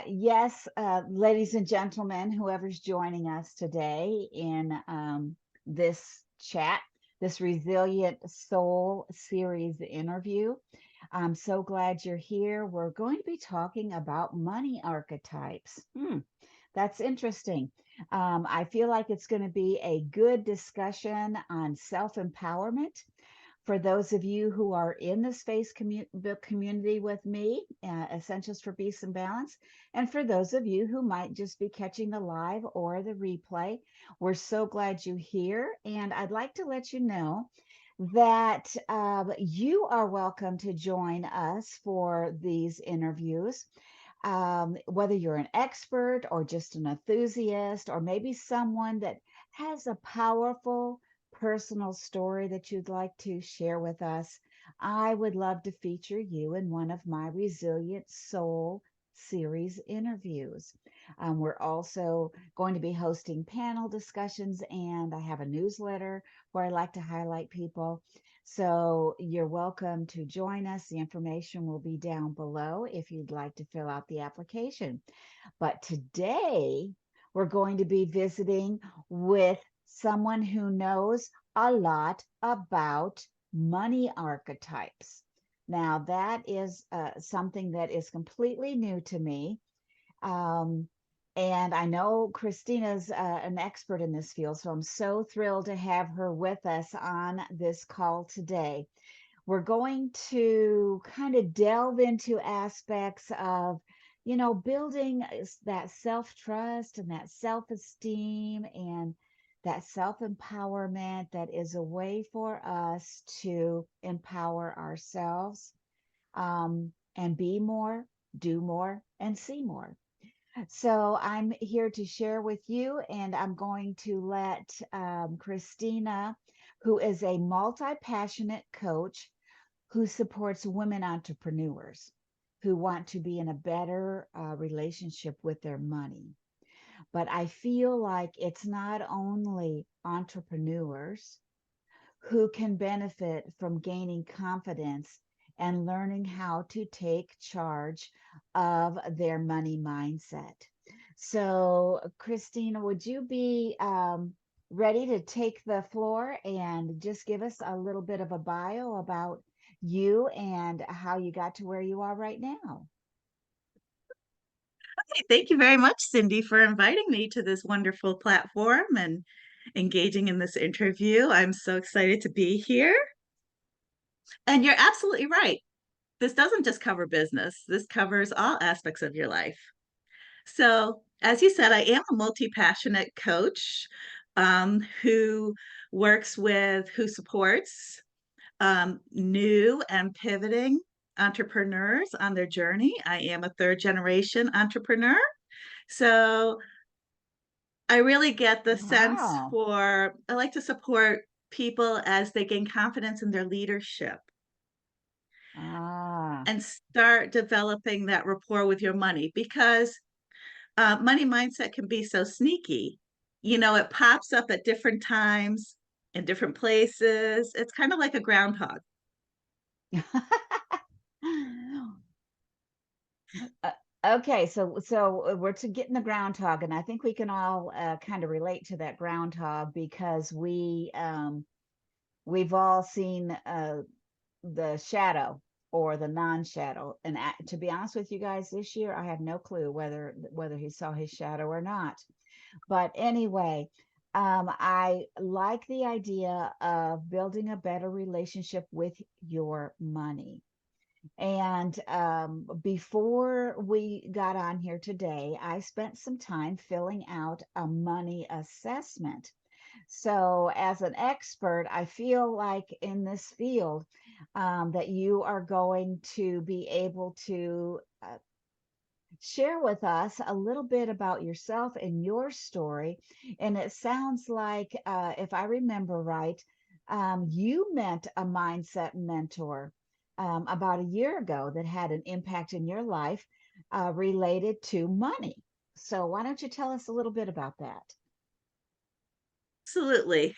Yes, ladies and gentlemen, whoever's joining us today in this chat, this Resilient Soul series interview. I'm so glad you're here. We're going to be talking about money archetypes. That's interesting. I feel like it's going to be a good discussion on self-empowerment. For those of you who are in the space community with me, Essentials for Peace and Balance, and for those of you who might just be catching the live or the replay, we're so glad you're here. And I'd like to let you know that you are welcome to join us for these interviews. Whether you're an expert or just an enthusiast, or maybe someone that has a powerful personal story that you'd like to share with us, I would love to feature you in one of my Resilient Soul series interviews. We're also going to be hosting panel discussions, and I have a newsletter where I like to highlight people. So you're welcome to join us. The information will be down below if you'd like to fill out the application. But today we're going to be visiting with someone who knows a lot about money archetypes. Now, that is something that is completely new to me. And I know Christina's an expert in this field, so I'm so thrilled to have her with us on this call today. We're going to kind of delve into aspects of, building that self-trust and that self-esteem and that self-empowerment that is a way for us to empower ourselves, and be more, do more, and see more. So I'm here to share with you, and I'm going to let Christina, who is a multi-passionate coach who supports women entrepreneurs who want to be in a better relationship with their money. But I feel like it's not only entrepreneurs who can benefit from gaining confidence and learning how to take charge of their money mindset. So, Christina, would you be ready to take the floor and just give us a little bit of a bio about you and how you got to where you are right now? Okay, thank you very much, Cindy, for inviting me to this wonderful platform and engaging in this interview. I'm so excited to be here. And you're absolutely right. This doesn't just cover business, this covers all aspects of your life. So, as you said, I am a multi-passionate coach who supports new and pivoting entrepreneurs on their journey. I am a third generation entrepreneur. So I really get the sense Wow. I like to support people as they gain confidence in their leadership Ah. and start developing that rapport with your money because money mindset can be so sneaky. It pops up at different times in different places. It's kind of like a groundhog. Uh, okay, so we're to get in the groundhog, and I think we can all kind of relate to that groundhog because we've all seen the shadow or the non-shadow. And to be honest with you guys, this year I have no clue whether he saw his shadow or not. But anyway, I like the idea of building a better relationship with your money. And before we got on here today, I spent some time filling out a money assessment. So, as an expert, I feel like in this field that you are going to be able to share with us a little bit about yourself and your story. And it sounds like, if I remember right, you met a mindset mentor about a year ago that had an impact in your life related to money. So, why don't you tell us a little bit about that? Absolutely.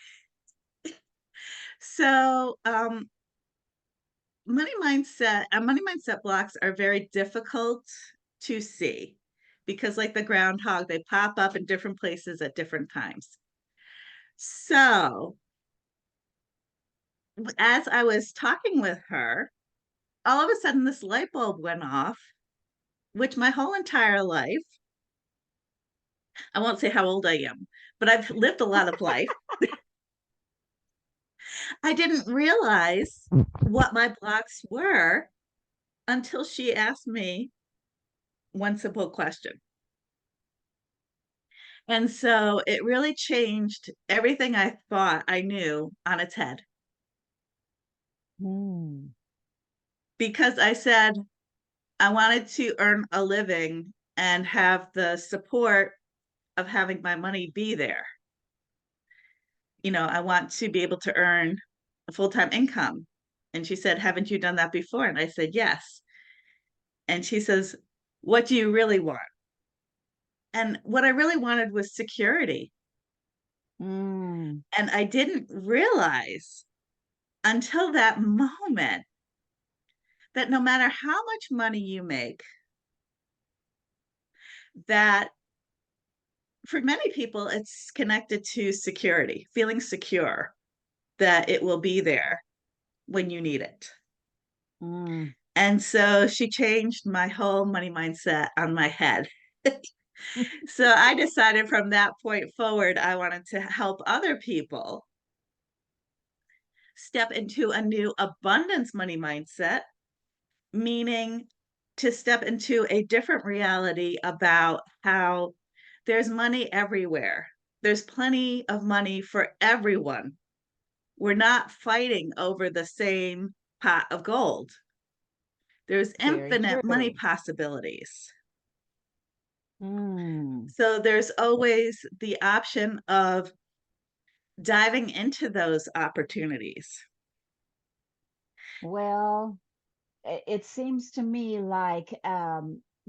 So, money mindset blocks are very difficult to see. because like the groundhog, they pop up in different places at different times. So as I was talking with her, all of a sudden this light bulb went off, which my whole entire life, I won't say how old I am, but I've lived a lot of life. I didn't realize what my blocks were until she asked me one simple question. And so it really changed everything I thought I knew on its head. Because I said I wanted to earn a living and have the support of having my money be there. You know, I want to be able to earn a full-time income. And she said, haven't you done that before? And I said, yes. And she says, what do you really want? And what I really wanted was security. Mm. And I didn't realize until that moment that no matter how much money you make, that for many people, it's connected to security, feeling secure that it will be there when you need it. Mm. And so she changed my whole money mindset on my head. So I decided from that point forward, I wanted to help other people step into a new abundance money mindset, meaning to step into a different reality about how there's money everywhere. There's plenty of money for everyone. We're not fighting over the same pot of gold. There's Very infinite money true. possibilities. Mm. So there's always the option of diving into those opportunities. Well, it seems to me like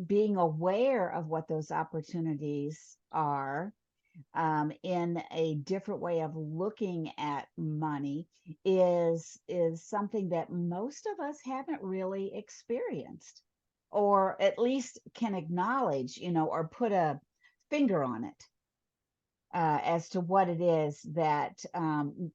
being aware of what those opportunities are, in a different way of looking at money is something that most of us haven't really experienced, or at least can acknowledge, or put a finger on it, as to what it is that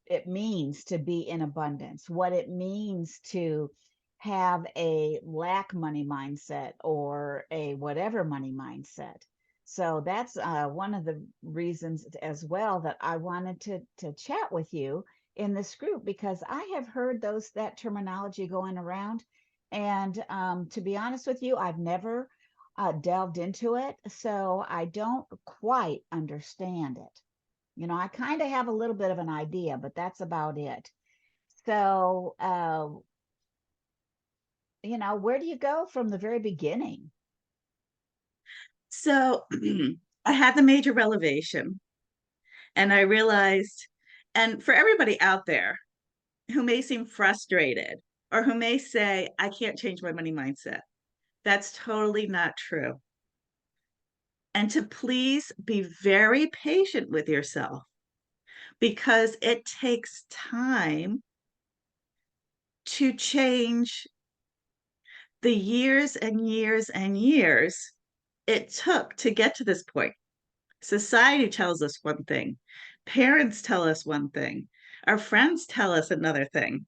it means to be in abundance, what it means to have a lack money mindset or a whatever money mindset. So that's one of the reasons as well that I wanted to chat with you in this group, because I have heard that terminology going around, and to be honest with you, I've never delved into it, so I don't quite understand it. I kind of have a little bit of an idea, but that's about it. So, where do you go from the very beginning? So I had the major revelation, and I realized, and for everybody out there who may seem frustrated or who may say, I can't change my money mindset, that's totally not true. And to please be very patient with yourself, because it takes time to change the years and years and years it took to get to this point. Society tells us one thing, parents tell us one thing, our friends tell us another thing.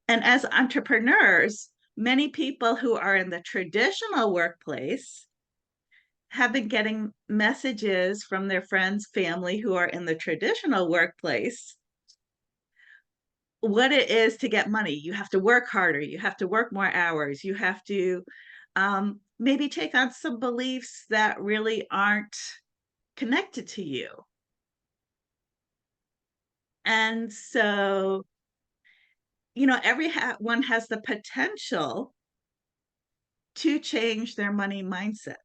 And as entrepreneurs, many people who are in the traditional workplace have been getting messages from their friends, family who are in the traditional workplace, what it is to get money. You have to work harder, you have to work more hours, you have to maybe take on some beliefs that really aren't connected to you. And so, everyone has the potential to change their money mindset.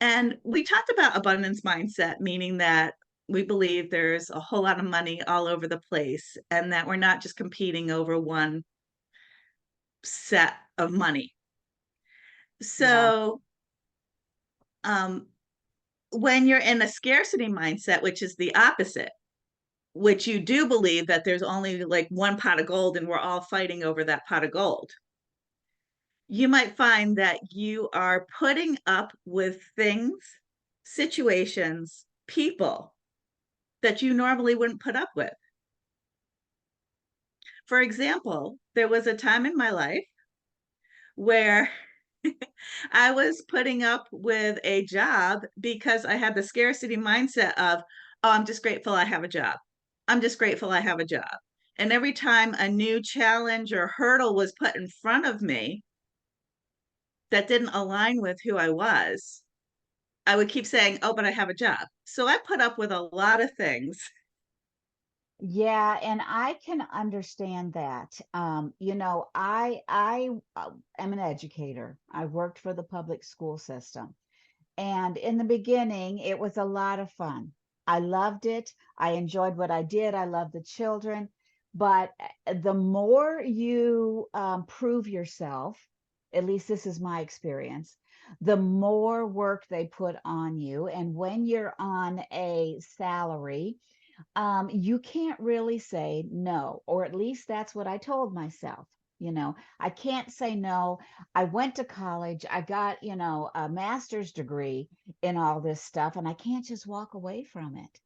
And we talked about abundance mindset, meaning that we believe there's a whole lot of money all over the place and that we're not just competing over one set of money. Yeah. So, when you're in a scarcity mindset, which is the opposite, which you do believe that there's only like one pot of gold and we're all fighting over that pot of gold, you might find that you are putting up with things, situations, people that you normally wouldn't put up with. For example, there was a time in my life where I was putting up with a job because I had the scarcity mindset of, oh, I'm just grateful I have a job. I'm just grateful I have a job. And every time a new challenge or hurdle was put in front of me that didn't align with who I was, I would keep saying, oh, but I have a job. So I put up with a lot of things. Yeah, and I can understand that. I am an educator. I worked for the public school system. And in the beginning, it was a lot of fun. I loved it. I enjoyed what I did. I loved the children. But the more you prove yourself, at least this is my experience, the more work they put on you. And when you're on a salary, you can't really say no, or at least that's what I told myself. I can't say no. I went to college, I got, a master's degree in all this stuff, and I can't just walk away from it.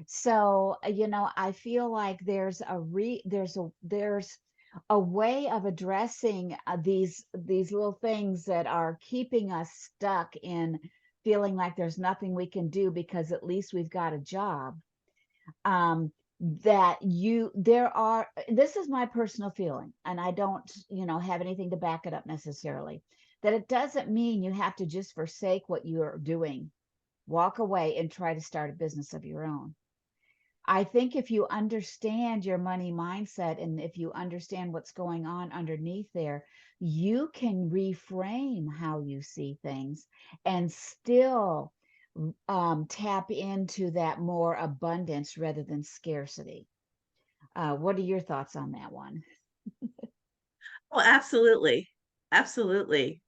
So, I feel like there's a way of addressing these little things that are keeping us stuck in feeling like there's nothing we can do because at least we've got a job. That you there are This is my personal feeling, and I don't have anything to back it up necessarily, that it doesn't mean you have to just forsake what you're doing, walk away and try to start a business of your own. I think if you understand your money mindset and if you understand what's going on underneath there, you can reframe how you see things and still tap into that more abundance rather than scarcity. What are your thoughts on that one? Oh, absolutely. Absolutely.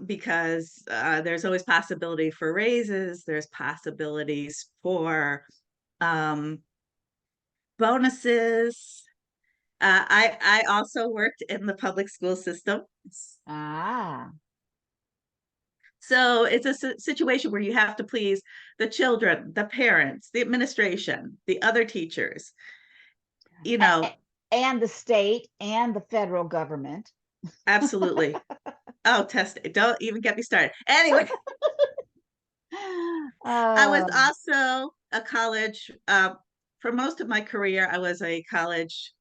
Because there's always possibility for raises, there's possibilities for um, bonuses. I also worked in the public school system. Ah, So it's a situation where you have to please the children, the parents, the administration, the other teachers, you a- know, a- and the state and the federal government. absolutely. Oh, test it. Don't even get me started. Anyway, I was Oh, also a college, for most of my career, I was a college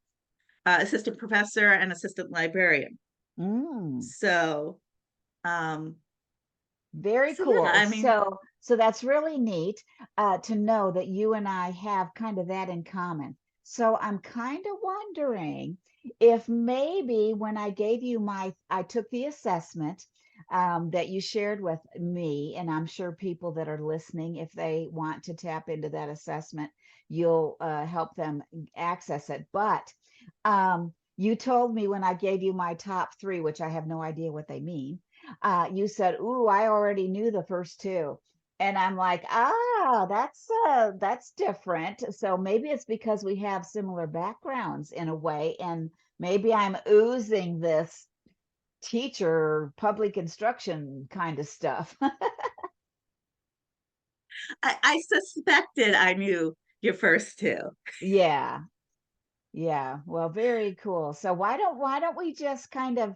assistant professor and assistant librarian. mm. So, um, Very so yeah, cool. I mean, So that's really neat to know that you and I have kind of that in common. So I'm kind of wondering if maybe when I took the assessment that you shared with me, and I'm sure people that are listening, if they want to tap into that assessment, you'll help them access it. But you told me when I gave you my top three, which I have no idea what they mean, you said, "Ooh, I already knew the first two." And I'm like, that's different. So maybe it's because we have similar backgrounds in a way, and maybe I'm oozing this teacher public instruction kind of stuff. I suspected I knew your first two. Yeah. Yeah, well, very cool. So why don't we just kind of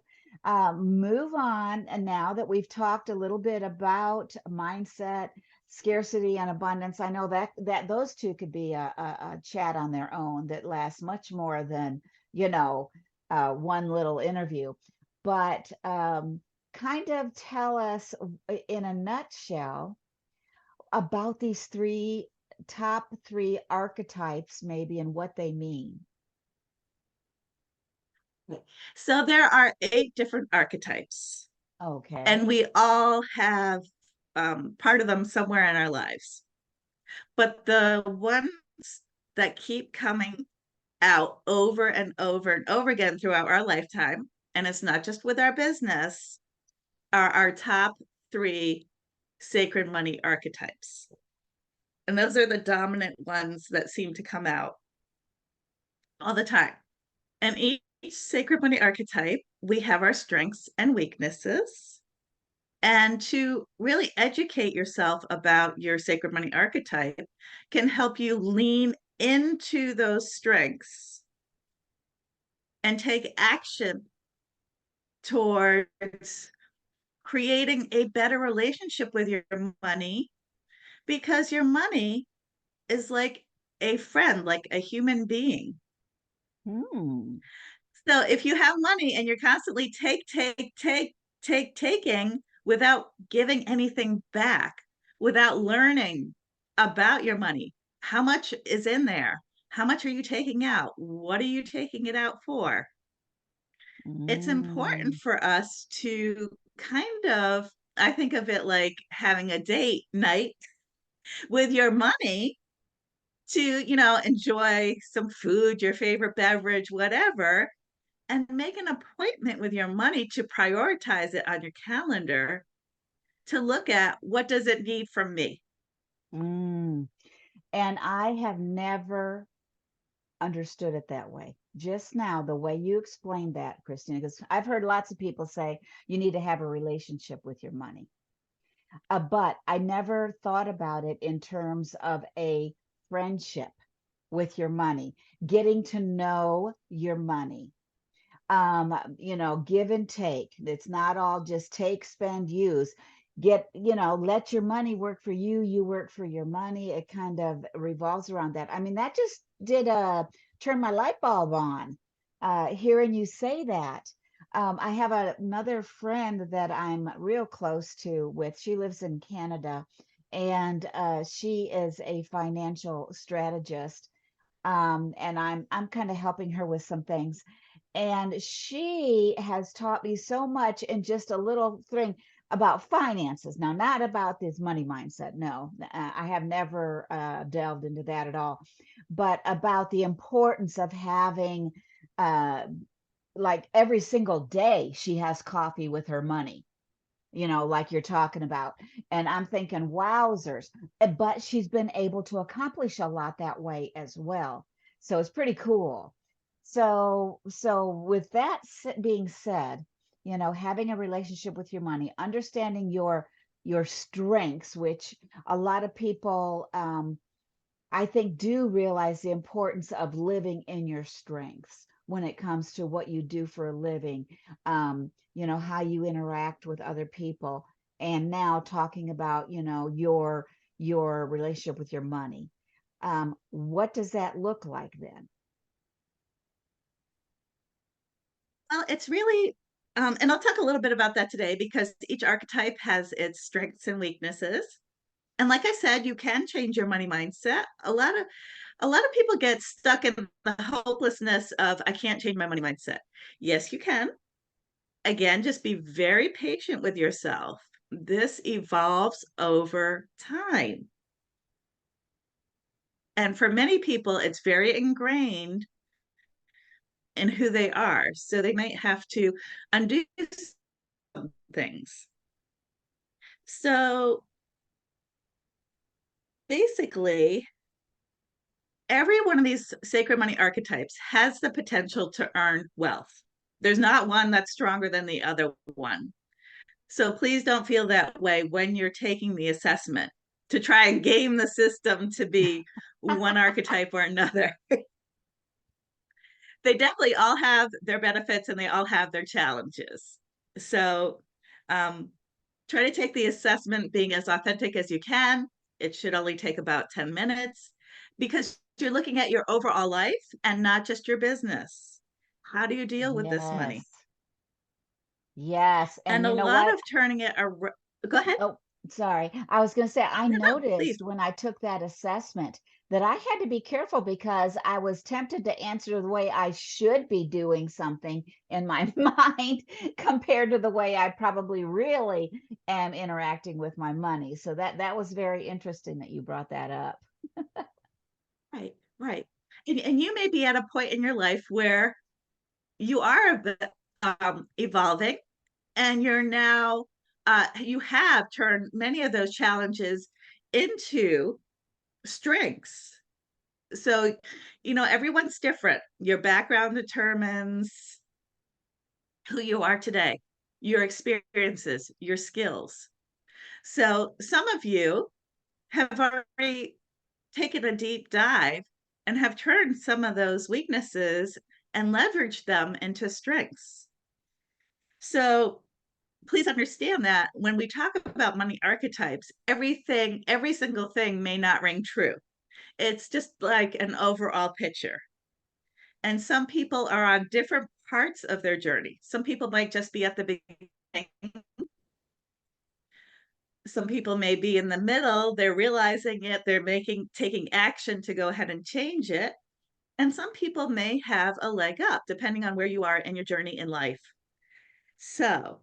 move on, and now that we've talked a little bit about mindset, scarcity, and abundance, I know that those two could be a chat on their own that lasts much more than one little interview. But kind of tell us in a nutshell about these top three archetypes, maybe, and what they mean. So there are 8 different archetypes, and Okay. we all have part of them somewhere in our lives. But the ones that keep coming out over and over and over again throughout our lifetime, and it's not just with our business, are our top 3 sacred money archetypes. And those are the dominant ones that seem to come out all the time. And each each sacred money archetype, we have our strengths and weaknesses. And to really educate yourself about your sacred money archetype can help you lean into those strengths and take action towards creating a better relationship with your money, because your money is like a friend, like a human being. Hmm. So if you have money and you're constantly taking without giving anything back, without learning about your money, how much is in there? How much are you taking out? What are you taking it out for? It's important Mm. for us to kind of, I think of it like having a date night with your money to, enjoy some food, your favorite beverage, whatever, and make an appointment with your money to prioritize it on your calendar to look at what does it need from me. Mm. And I have never understood it that way. Just now, the way you explained that, Christina, because I've heard lots of people say you need to have a relationship with your money. But I never thought about it in terms of a friendship with your money, getting to know your money. Give and take. It's not all just take, spend, use. Let your money work for you, you work for your money. It kind of revolves around that. I mean, that just did turn my light bulb on, hearing you say that. I have another friend that I'm real close to with. She lives in Canada, and she is a financial strategist. And I'm kind of helping her with some things. And she has taught me so much in just a little thing about finances. Now, not about this money mindset. No, I have never delved into that at all, but about the importance of having, uh, like every single day, she has coffee with her money, like you're talking about. And I'm thinking, wowzers. But she's been able to accomplish a lot that way as well. So it's pretty cool. So with that being said, having a relationship with your money, understanding your strengths, which a lot of people, I think, do realize the importance of living in your strengths when it comes to what you do for a living, how you interact with other people, and now talking about, your relationship with your money. What does that look like then? Well, it's really, and I'll talk a little bit about that today because each archetype has its strengths and weaknesses. And like I said, you can change your money mindset. A lot of people get stuck in the hopelessness of I can't change my money mindset. Yes, you can. Again, just be very patient with yourself. This evolves over time. And for many people, it's very ingrained in who they are. So they might have to undo some things. So basically, every one of these sacred money archetypes has the potential to earn wealth. There's not one that's stronger than the other one. So please don't feel that way when you're taking the assessment to try and game the system to be one archetype or another. They definitely all have their benefits and they all have their challenges. So um, try to take the assessment being as authentic as you can. It should only take about 10 minutes because you're looking at your overall life and not just your business. How do you deal with this money? Yes. Yes. And And a you know lot what? of turning it around. Go ahead. Oh, sorry. I was going to say, I No, no, please. noticed when I took that assessment that I had to be careful because I was tempted to answer the way I should be doing something in my mind compared to the way I probably really am interacting with my money. So that was very interesting that you brought that up. Right, right. And you may be at a point in your life where you are a bit, evolving and you're now, you have turned many of those challenges into strengths. So, everyone's different. Your background determines who you are today, your experiences, your skills. So some of you have already taken a deep dive and have turned some of those weaknesses and leveraged them into strengths. So please understand that when we talk about money archetypes, every single thing may not ring true. It's just like an overall picture. And some people are on different parts of their journey. Some people might just be at the beginning. Some people may be in the middle. They're realizing it. They're taking action to go ahead and change it. And some people may have a leg up, depending on where you are in your journey in life. So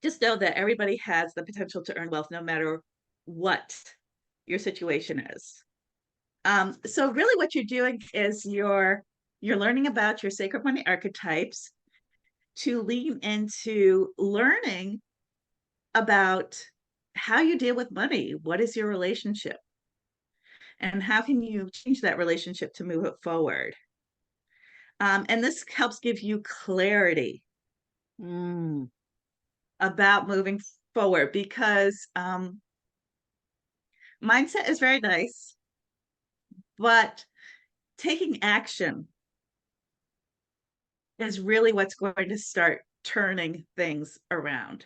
just know that everybody has the potential to earn wealth no matter what your situation is. So really what you're doing is you're learning about your sacred money archetypes to lean into learning about how you deal with money. What is your relationship? And how can you change that relationship to move it forward? And this helps give you clarity about moving forward, because mindset is very nice, but taking action is really what's going to start turning things around.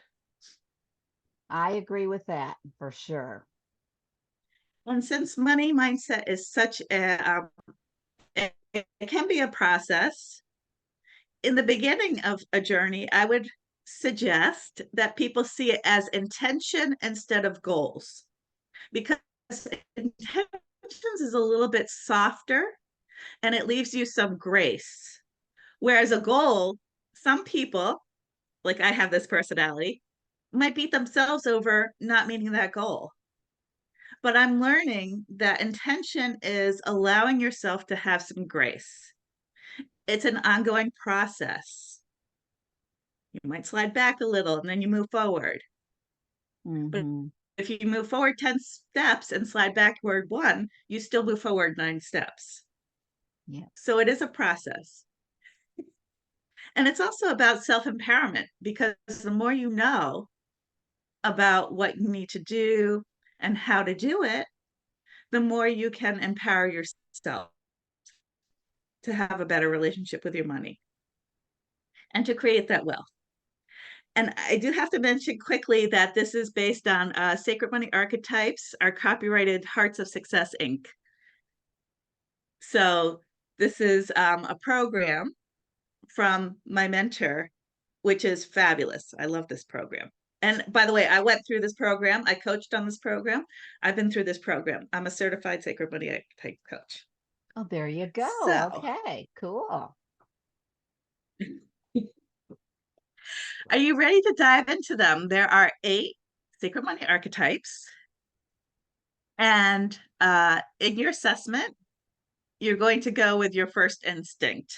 I agree with that for sure. And since money mindset is such it can be a process. In the beginning of a journey, I would suggest that people see it as intention instead of goals, because intentions is a little bit softer and it leaves you some grace. Whereas a goal, some people, like I have this personality, might beat themselves over not meeting that goal. But I'm learning that intention is allowing yourself to have some grace. It's an ongoing process. You might slide back a little and then you move forward. But if you move forward 10 steps and slide backward one, you still move forward 9 steps. Yeah. So it is a process. And it's also about self-empowerment, because the more you know about what you need to do and how to do it, the more you can empower yourself to have a better relationship with your money and to create that wealth. And I do have to mention quickly that this is based on Sacred Money Archetypes, our copyrighted Hearts of Success, Inc. So this is a program from my mentor, which is fabulous. I love this program. And by the way, I went through this program. I coached on this program. I've been through this program. I'm a certified Sacred Money Archetype coach. Oh, there you go. So, okay, cool. Are you ready to dive into them? There are 8 Sacred Money Archetypes. And in your assessment, you're going to go with your first instinct.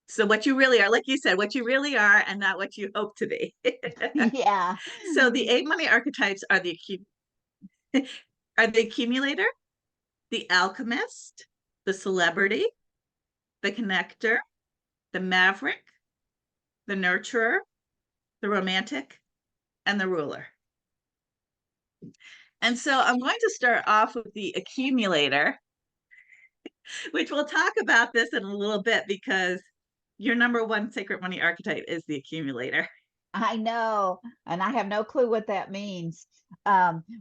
So what you really are, like you said, what you really are and not what you hope to be. Yeah. So the 8 money archetypes are the accumulator, the alchemist, the celebrity, the connector, the maverick, the nurturer, the romantic, and the ruler. And so I'm going to start off with the accumulator, which we'll talk about this in a little bit, because your number 1 sacred money archetype is the accumulator. I know, and I have no clue what that means.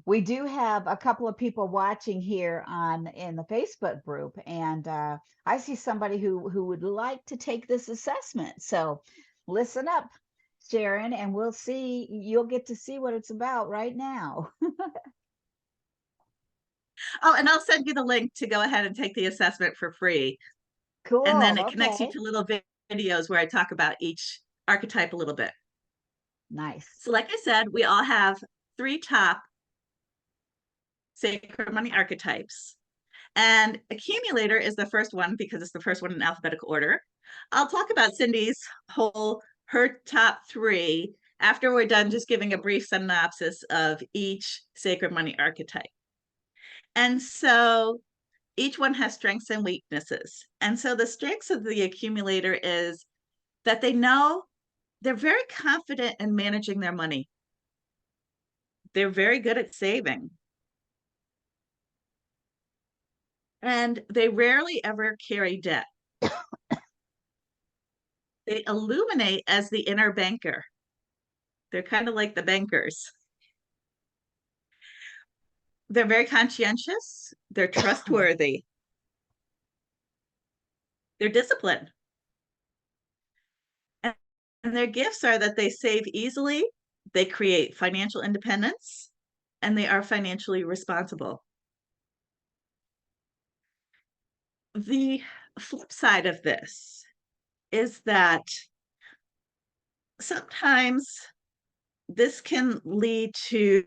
We do have a couple of people watching here in the Facebook group, and I see somebody who would like to take this assessment. So listen up, Sharon, and you'll get to see what it's about right now. Oh, and I'll send you the link to go ahead and take the assessment for free. Cool. And then it connects you Okay. to little videos where I talk about each archetype a little bit. Nice. So like I said, we all have 3 top sacred money archetypes. And accumulator is the first one because it's the first one in alphabetical order. I'll talk about Cindy's her top 3 after we're done just giving a brief synopsis of each sacred money archetype. And so each one has strengths and weaknesses. And so the strengths of the accumulator is that they know they're very confident in managing their money. They're very good at saving. And they rarely ever carry debt. They illuminate as the inner banker. They're kind of like the bankers. They're very conscientious. They're trustworthy. They're disciplined. And their gifts are that they save easily, they create financial independence, and they are financially responsible. The flip side of this is that sometimes this can lead to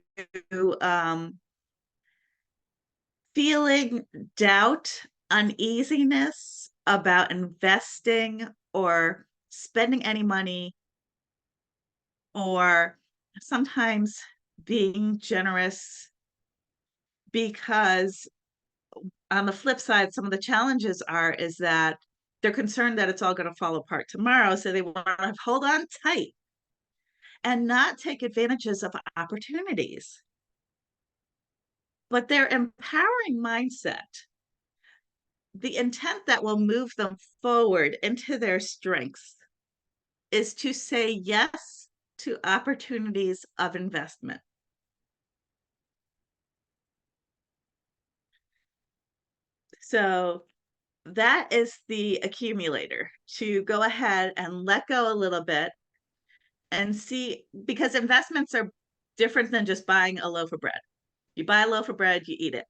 feeling doubt, uneasiness about investing or spending any money, or sometimes being generous, because on the flip side, some of the challenges is that they're concerned that it's all going to fall apart tomorrow. So they want to hold on tight and not take advantages of opportunities. But their empowering mindset, the intent that will move them forward into their strengths, is to say yes to opportunities of investment. So that is the accumulator, to go ahead and let go a little bit and see, because investments are different than just buying a loaf of bread. You buy a loaf of bread, you eat it.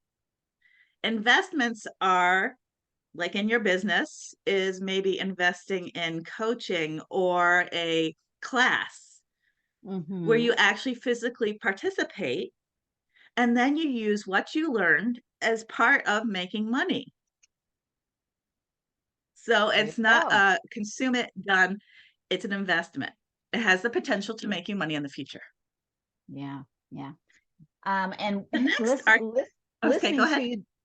Investments are, like in your business, is maybe investing in coaching or a class where you actually physically participate, and then you use what you learned as part of making money. So it's not a consume it, done. It's an investment. It has the potential to make you money in the future. Yeah, yeah. And next,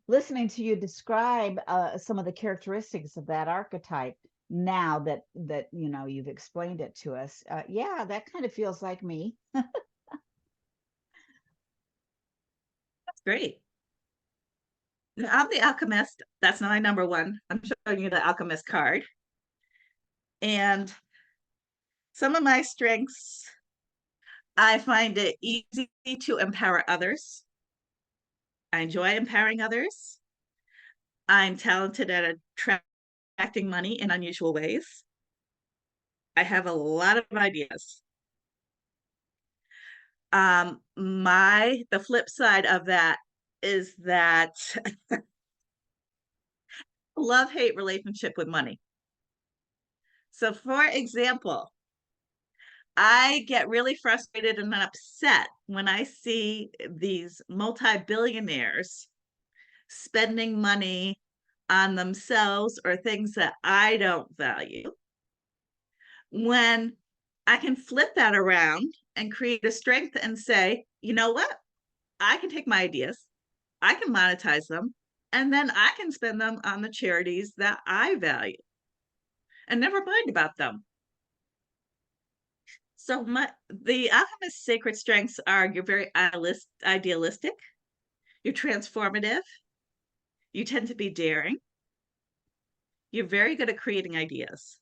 listening to you describe some of the characteristics of that archetype, now that you've explained it to us, yeah, that kind of feels like me. That's great. I'm the alchemist. That's my number one. I'm showing you the alchemist card. And some of my strengths, I find it easy to empower others. I enjoy empowering others. I'm talented at attracting money in unusual ways. I have a lot of ideas. The flip side of that is that love-hate relationship with money. So for example, I get really frustrated and upset when I see these multi-billionaires spending money on themselves or things that I don't value, when I can flip that around and create a strength and say, you know what? I can take my ideas, I can monetize them, and then I can spend them on the charities that I value and never mind about them. So the alchemist's sacred strengths are: you're very idealistic, you're transformative, you tend to be daring, you're very good at creating ideas,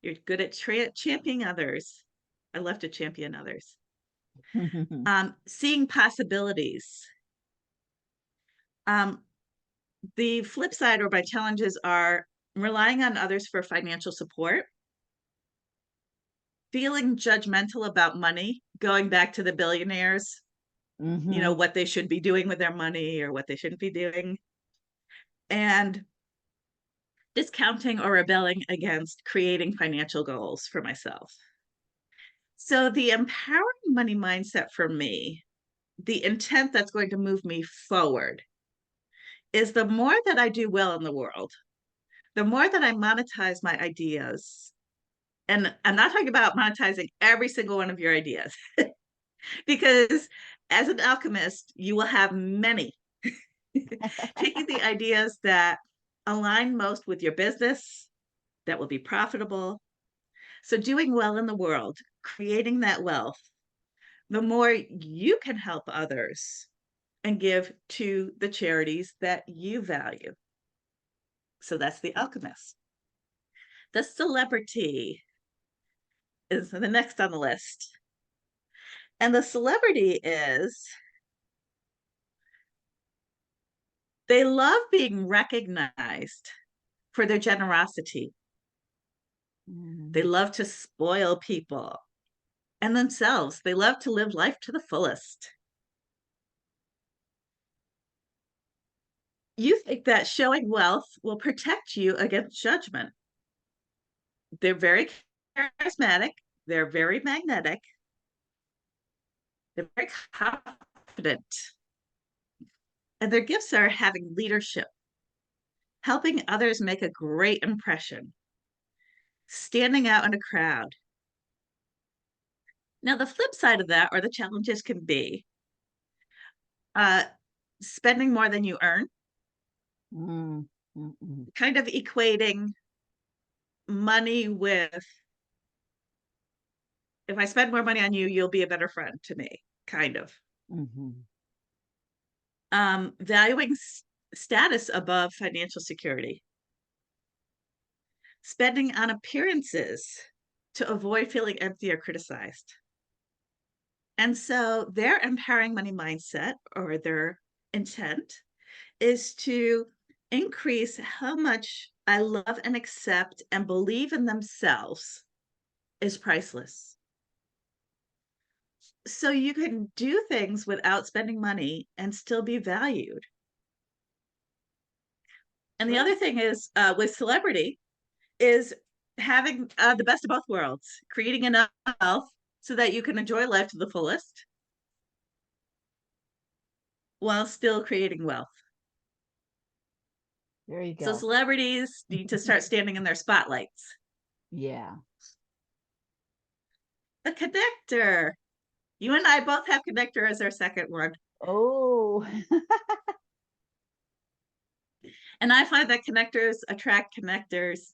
you're good at championing others. I love to champion others. Seeing possibilities. The flip side or my challenges are relying on others for financial support, feeling judgmental about money, going back to the billionaires, what they should be doing with their money or what they shouldn't be doing, and discounting or rebelling against creating financial goals for myself. So the empowering money mindset for me, the intent that's going to move me forward, is the more that I do well in the world, the more that I monetize my ideas. And I'm not talking about monetizing every single one of your ideas, because as an alchemist, you will have many. Taking the ideas that align most with your business, that will be profitable. So doing well in the world, creating that wealth, the more you can help others and give to the charities that you value. So that's the alchemist. The celebrity is the next on the list. And the celebrity is, they love being recognized for their generosity. They love to spoil people and themselves. They love to live life to the fullest. You think that showing wealth will protect you against judgment. They're very charismatic. They're very magnetic. They're very confident. And their gifts are having leadership, helping others make a great impression, standing out in a crowd. Now, the flip side of that, or the challenges, can be spending more than you earn, kind of equating money with, if I spend more money on you, you'll be a better friend to me, kind of. Valuing status above financial security. Spending on appearances to avoid feeling empty or criticized. And so their empowering money mindset, or their intent, is to increase how much I love and accept and believe in themselves is priceless. So you can do things without spending money and still be valued. And the other thing is, with celebrity, is having the best of both worlds, creating enough wealth so that you can enjoy life to the fullest while still creating wealth. There you go. So celebrities need to start standing in their spotlights. Yeah. The connector. You and I both have connector as our second one. Oh. And I find that connectors attract connectors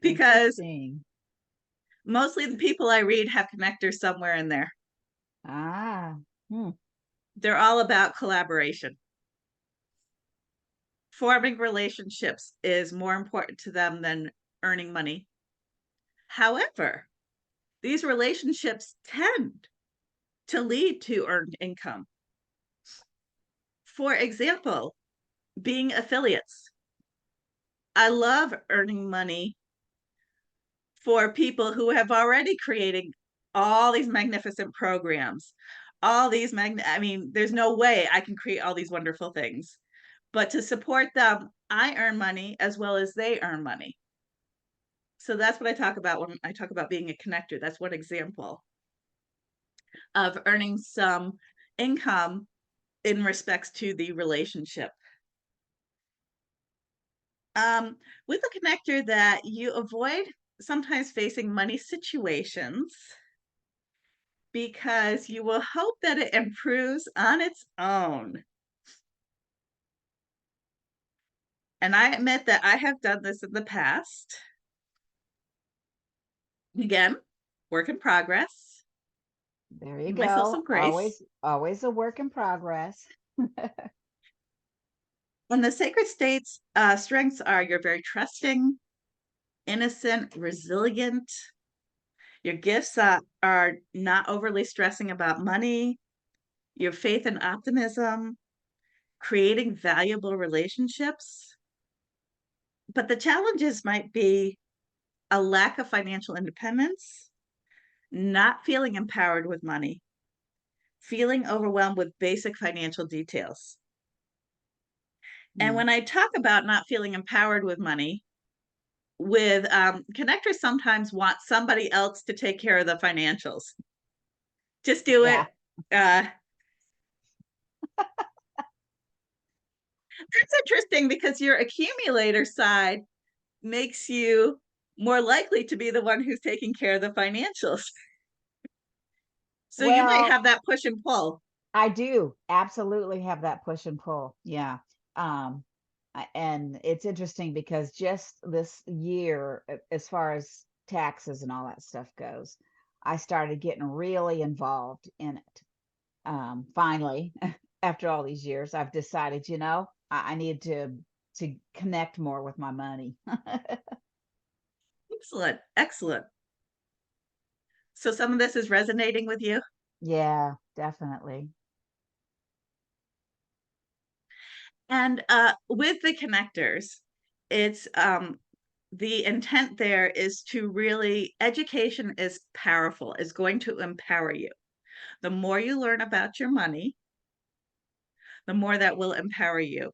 because mostly the people I read have connectors somewhere in there. They're all about collaboration. Forming relationships is more important to them than earning money. However, these relationships tend to lead to earned income. For example, being affiliates. I love earning money for people who have already created all these magnificent programs, all these I mean, there's no way I can create all these wonderful things, but to support them, I earn money as well as they earn money. So that's what I talk about when I talk about being a connector. That's one example of earning some income in respects to the relationship. With a connector, that you avoid sometimes facing money situations because you will hope that it improves on its own. And I admit that I have done this in the past. Again, work in progress. There you Give go. myself some grace. Always a work in progress. And the sacred states strengths are you're very trusting, innocent, resilient. Your gifts are not overly stressing about money. Your faith and optimism, creating valuable relationships. But the challenges might be a lack of financial independence, not feeling empowered with money, feeling overwhelmed with basic financial details. And when I talk about not feeling empowered with money, with connectors sometimes want somebody else to take care of the financials. Just do it. That's interesting because your accumulator side makes you more likely to be the one who's taking care of the financials. So you might have that push and pull. I do absolutely have that push and pull. Yeah. Um, and it's interesting because just this year, as far as taxes and all that stuff goes, I started getting really involved in it. Finally, after all these years, I've decided, I need to connect more with my money. Excellent, excellent. So some of this is resonating with you. Yeah, definitely. And with the connectors, it's the intent there is to really, education is powerful, is going to empower you. The more you learn about your money, the more that will empower you.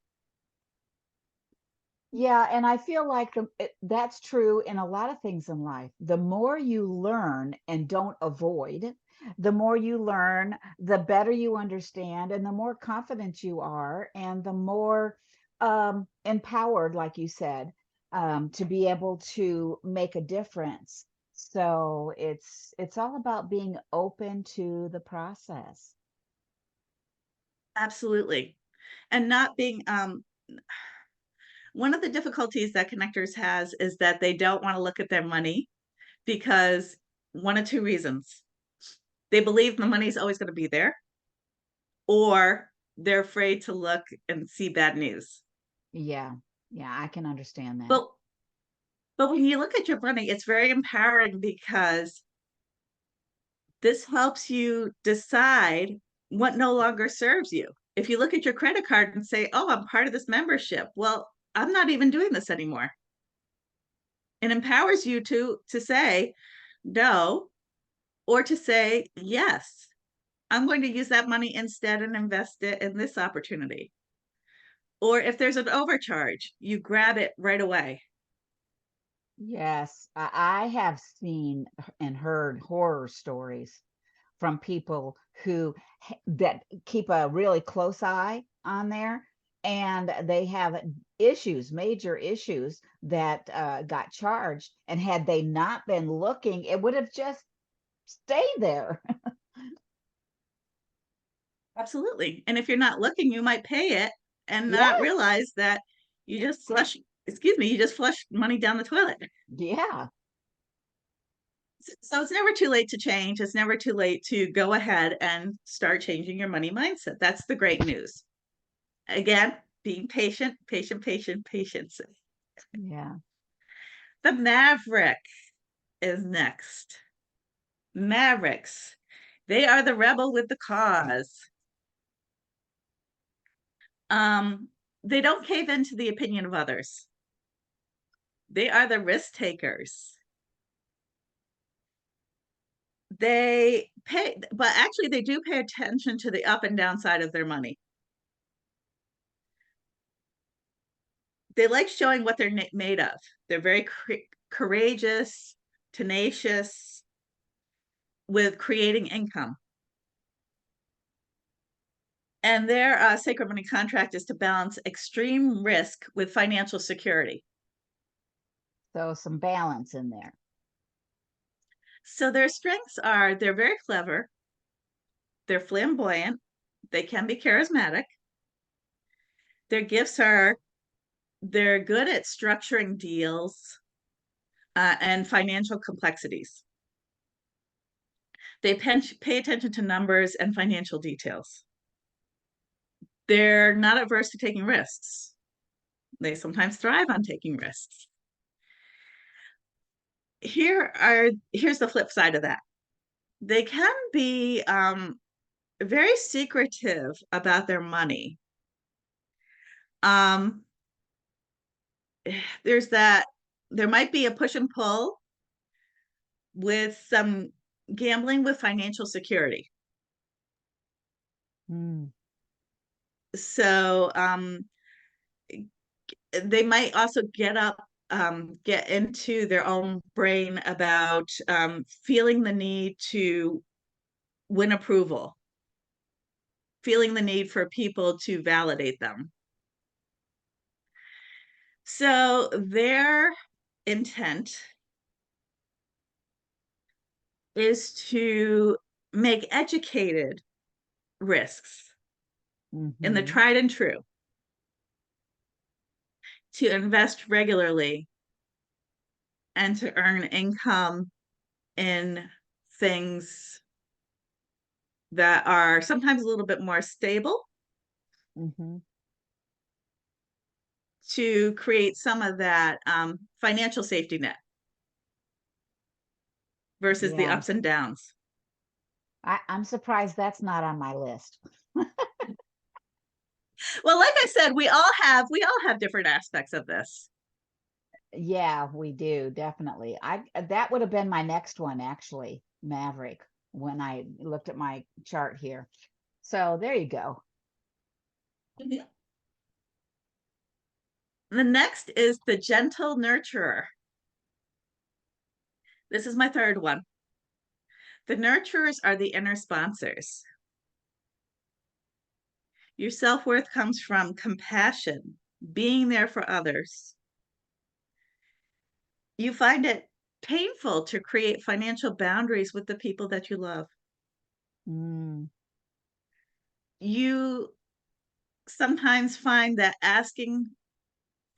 Yeah, and I feel like that's true in a lot of things in life. The more you learn and don't avoid, the more you learn, the better you understand, and the more confident you are, and the more empowered, like you said, to be able to make a difference. So it's all about being open to the process. Absolutely. And not being one of the difficulties that connectors has is that they don't want to look at their money because one of two reasons. They believe the money's always going to be there, or they're afraid to look and see bad news. Yeah, yeah, I can understand that. But when you look at your money, it's very empowering because this helps you decide what no longer serves you. If you look at your credit card and say, "Oh, I'm part of this membership," well, I'm not even doing this anymore. It empowers you to say no, or to say yes. I'm going to use that money instead and invest it in this opportunity. Or if there's an overcharge, you grab it right away. Yes, I have seen and heard horror stories from people who that keep a really close eye on there, and they have issues, major issues that got charged, and had they not been looking, it would have just stayed there. Absolutely. And if you're not looking, you might pay it and not Yes, realize that you just you just flushed money down the toilet. yeah, So it's never too late to change. It's never too late to go ahead and start changing your money mindset. That's the great news. Again, being patient, patient, patient, patience. yeah. The Maverick is next. Mavericks. They are the rebel with the cause. They don't cave into the opinion of others. They are the risk takers. They pay, but actually they do pay attention to the up and down side of their money. They like showing what they're made of. They're very courageous, tenacious with creating income. And their sacred money contract is to balance extreme risk with financial security. So some balance in there. So their strengths are they're very clever, they're flamboyant, they can be charismatic. Their gifts are they're good at structuring deals and financial complexities. They pay attention to numbers and financial details. They're not averse to taking risks. They sometimes thrive on taking risks. Here's the flip side of that. They can be very secretive about their money. Um, there's that. There might be a push and pull with some gambling with financial security. Mm. So they might also get into their own brain about feeling the need to win approval, feeling the need for people to validate them. So their intent is to make educated, risks in the Mhm. tried and true, to invest regularly, and to earn income in things that are sometimes a little bit more stable, Mhm. to create some of that financial safety net versus the Yeah. ups and downs. I'm surprised that's not on my list. Well, like I said, we all have different aspects of this. Yeah, we do, definitely. That would have been my next one, actually, Maverick, when I looked at my chart here. So there you go. The next is the gentle nurturer. This is my third one. The nurturers are the inner sponsors. Your self-worth comes from compassion, being there for others. You find it painful to create financial boundaries with the people that you love. Mm, You sometimes find that asking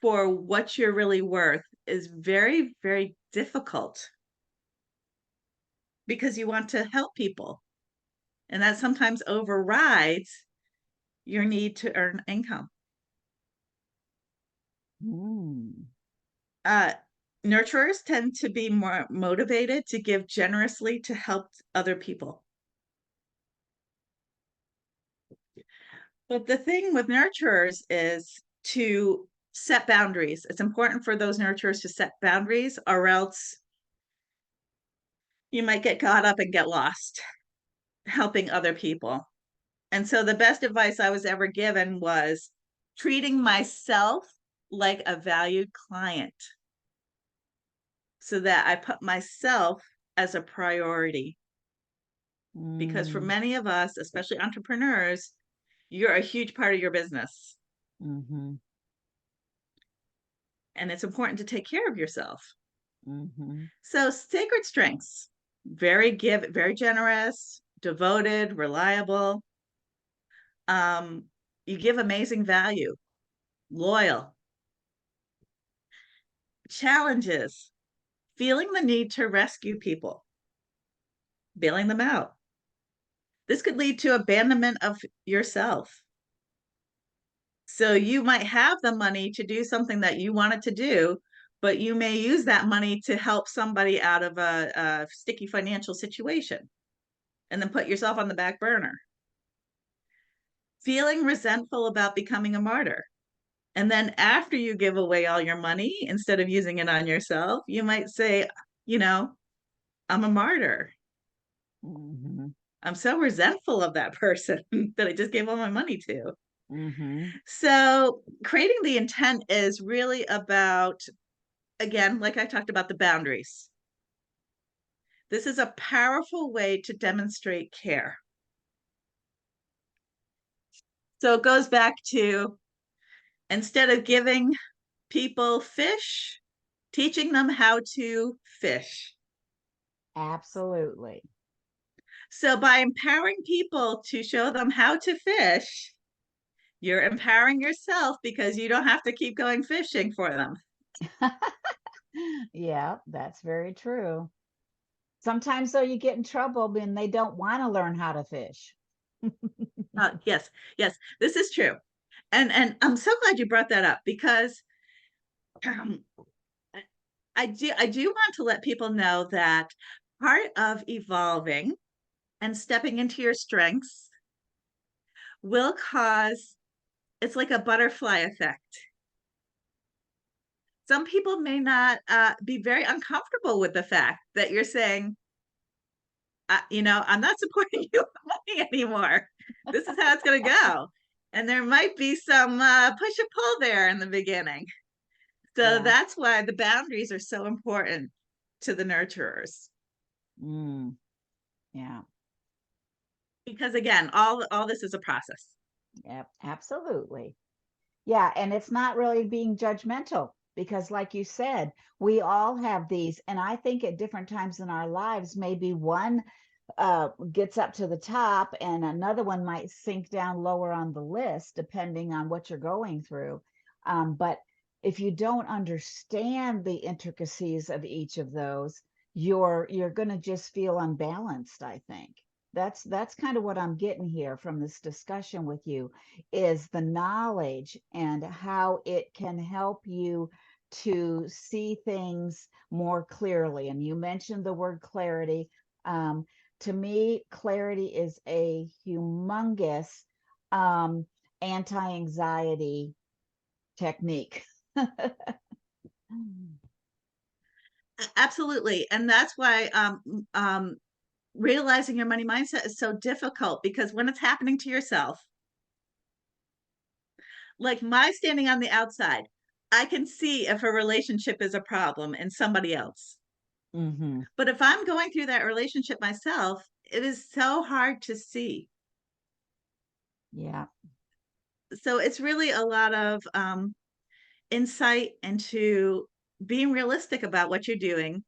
for what you're really worth is very, very difficult because you want to help people. And that sometimes overrides your need to earn income. mm, Uh, Nurturers tend to be more motivated to give generously to help other people. But the thing with nurturers is to set boundaries. It's important for those nurturers to set boundaries, or else you might get caught up and get lost helping other people. And so the best advice I was ever given was treating myself like a valued client, so that I put myself as a priority. Because for mm, many of us, especially entrepreneurs, you're a huge part of your business. mhm, And it's important to take care of yourself. mhm. So sacred strengths, very generous, devoted, reliable. Um, you give amazing value, loyal. Challenges, feeling the need to rescue people, bailing them out. This could lead to abandonment of yourself. So you might have the money to do something that you wanted to do, but you may use that money to help somebody out of a sticky financial situation and then put yourself on the back burner. Feeling resentful about becoming a martyr. And then after you give away all your money, instead of using it on yourself, you might say, you know, I'm a martyr. Mhm. I'm so resentful of that person that I just gave all my money to. Mhm. So creating the intent is really about, again, like I talked about, the boundaries. This is a powerful way to demonstrate care. So it goes back to, instead of giving people fish, teaching them how to fish. Absolutely. So by empowering people to show them how to fish, you're empowering yourself because you don't have to keep going fishing for them. Yeah, that's very true. Sometimes though you get in trouble when they don't want to learn how to fish. Yes, yes, this is true. And I'm so glad you brought that up, because um, I do want to let people know that part of evolving and stepping into your strengths will cause, it's like a butterfly effect. Some people may not be very uncomfortable with the fact that you're saying, I'm not supporting you with money anymore. This is how it's going to go. And there might be some push and pull there in the beginning. So Yeah. that's why the boundaries are so important to the nurturers. Mm, yeah. Because again, all this is a process. Yep. Absolutely. Yeah, and it's not really being judgmental because, like you said, we all have these. And I think at different times in our lives, maybe one gets up to the top, and another one might sink down lower on the list, depending on what you're going through. But if you don't understand the intricacies of each of those, you're going to just feel unbalanced, I think. That's kind of what I'm getting here from this discussion with you, is the knowledge and how it can help you to see things more clearly. And you mentioned the word clarity. To me, clarity is a humongous anti-anxiety technique. Absolutely. And that's why realizing your money mindset is so difficult, because when it's happening to yourself, like my standing on the outside, I can see if a relationship is a problem in somebody else. Mm-hmm. But if I'm going through that relationship myself, it is so hard to see. Yeah. So it's really a lot of insight into being realistic about what you're doing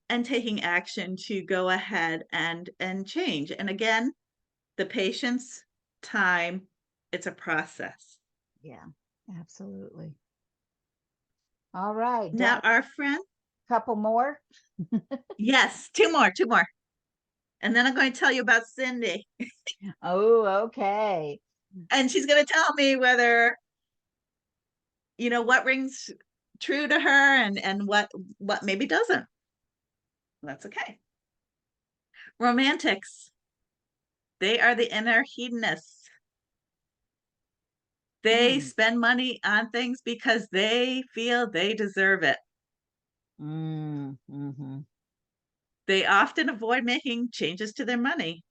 and taking action to go ahead and change. And again, the patience, time, it's a process. Yeah, absolutely. All right, Now, done. our friend, Couple more. yes, two more. And then I'm going to tell you about Cindy. Oh, okay. And she's going to tell me whether, what rings true to her and what maybe doesn't. That's okay. Romantics, they are the inner hedonists. They Mm. spend money on things because they feel they deserve it. Mm-hmm. They often avoid making changes to their money.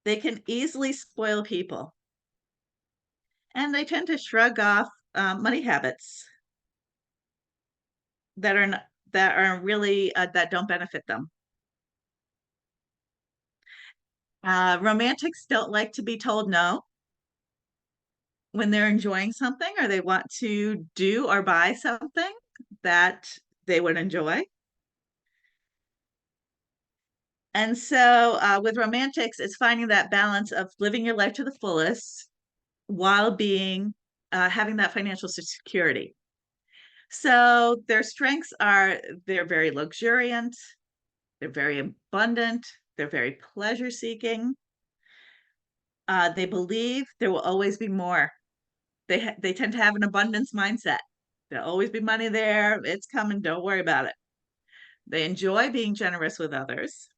They can easily spoil people. And they tend to shrug off money habits that are really that don't benefit them. Romantics don't like to be told no when they're enjoying something, or they want to do or buy something that they would enjoy. And so with romantics, it's finding that balance of living your life to the fullest while being having that financial security. So their strengths are they're very luxuriant, they're very abundant, they're very pleasure seeking. They believe there will always be more. They tend to have an abundance mindset. There'll always be money there. It's coming. Don't worry about it. They enjoy being generous with others.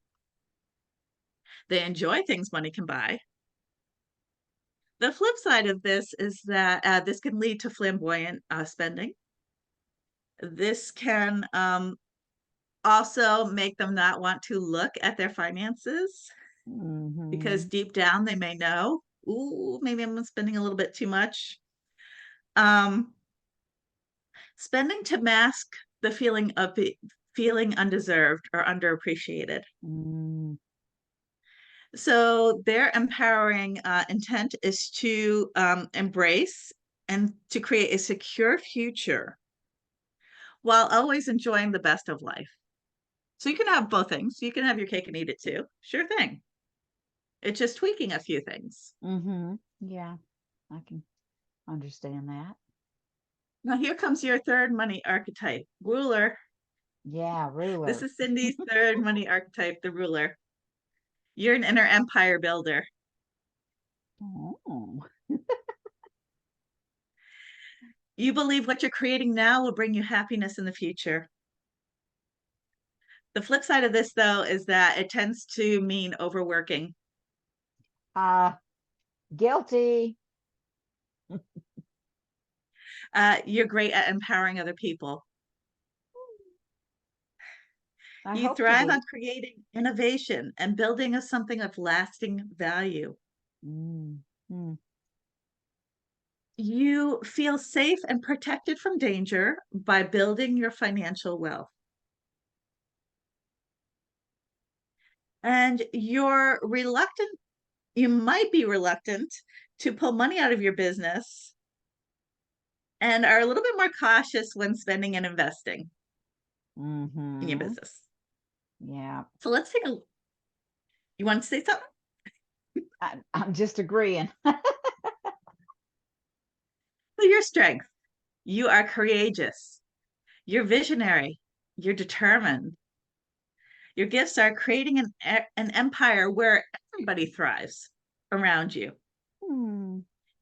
They enjoy things money can buy. The flip side of this is that this can lead to flamboyant spending. This can also make them not want to look at their finances, because Mm-hmm. deep down they may know, ooh, maybe I'm spending a little bit too much. Um, Spending to mask the feeling of feeling undeserved or underappreciated. Mm. So their empowering intent is to embrace and to create a secure future while always enjoying the best of life. So you can have both things. You can have your cake and eat it too. Sure thing. It's just tweaking a few things. Mm-hmm. Yeah, I can understand that. Now here comes your third money archetype, ruler. Yeah, This ruler. is Cindy's third money archetype, the ruler. You're an inner empire builder. Oh. You believe what you're creating now will bring you happiness in the future. The flip side of this, though, is that it tends to mean overworking. Guilty. You're great at empowering other people. I You hope to thrive on be. creating innovation and building something of lasting value. Mm-hmm. You feel safe and protected from danger by building your financial wealth. And you might be reluctant to pull money out of your business and are a little bit more cautious when spending and investing in your Mm-hmm. business. Yeah. So let's take a, you want to say something? I'm just agreeing. So your strength, you are courageous, you're visionary, you're determined. Your gifts are creating an empire where everybody thrives around you, Hmm.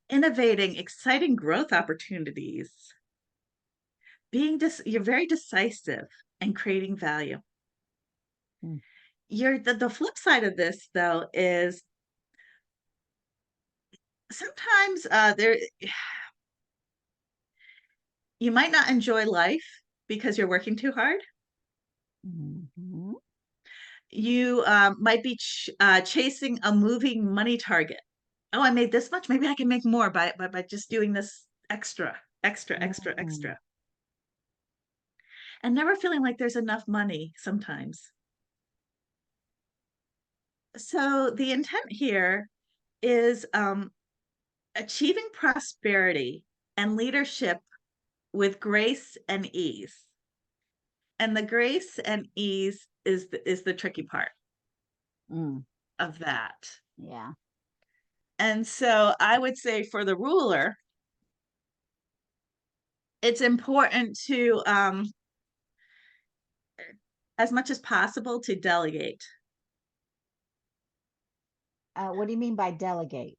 innovating exciting growth opportunities, you're very decisive and creating value. Hmm. The flip side of this, though, is sometimes you might not enjoy life because you're working too hard. Mhm. You might be chasing a moving money target. Oh, I made this much. Maybe I can make more by just doing this extra, extra, extra, Mm. extra. And never feeling like there's enough money sometimes. So the intent here is achieving prosperity and leadership with grace and ease. And the grace and ease is the tricky part Mm. of that. Yeah. And so I would say for the ruler, it's important to, as much as possible, to delegate. What do you mean by delegate?